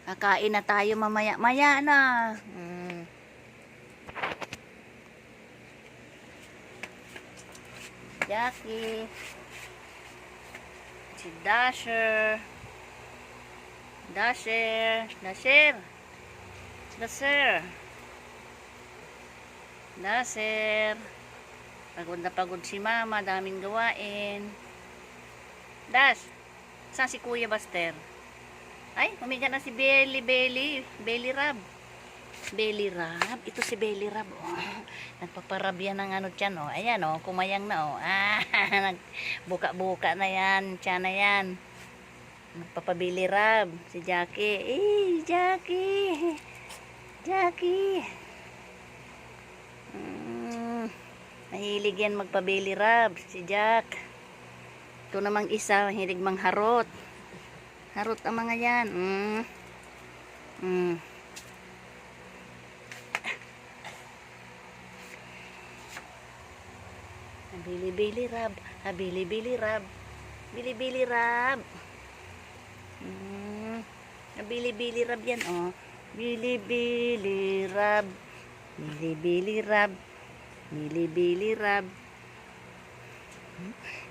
Kakain na tayo mamaya. Maya na. Jackie. Si Dasher. Dasher. Dasher. Dasher. Dasher. Pagod na pagod si mama. Daming gawain. Dash. Saan si Kuya Buster? Ay, humiga na si Belly Rab. Belly Rab. Ito si Belly Rab. Oh. Nagpaparab yan ng ano tiyan. Oh. Ayan, oh. Kumayang na. Oh. Ah, buka-buka na yan. Tiyan na yan. Nagpapabelly Rab. Si Jackie. Jackie. Jackie. Mahilig yan magpabelly Rab. Si Jack. Ito namang isa. Mahilig mangharot. Harot ang mga yan. Bili-bili rab. Bili-bili rab. Bili-bili rab. Bili-bili rab yan, oh. Bili-bili rab. Bili-bili rab. Bili-bili rab.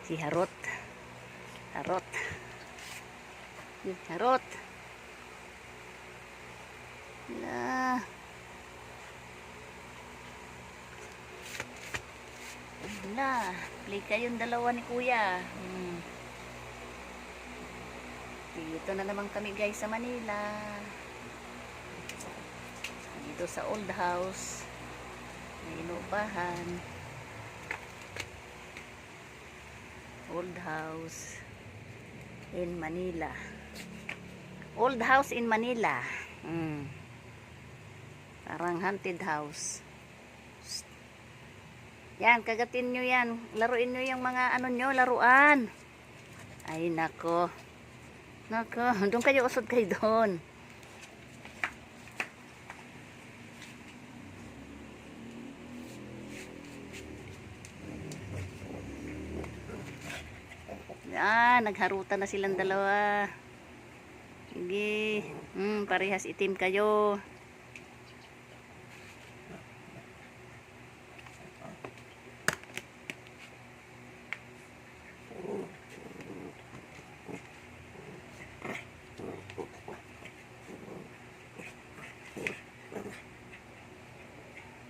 Si Harot. Harot. Harot. Lah. Lah, play kayong dalawa ni Kuya. Dito na naman kami guys sa Manila. Dito sa old house. May inupahan. Old house in Manila. Old house in Manila. Parang haunted house. Yan, kagatin nyo yan. Laruin nyo yung mga ano nyo, laruan. Ay, nako. Nako, doon kayo, usod kayo doon. Yan, nagharutan na silang dalawa. Sige. Parehas itim kayo.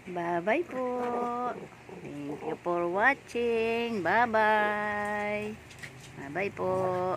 Bye-bye po. Thank you for watching. Bye-bye. Bye-bye po.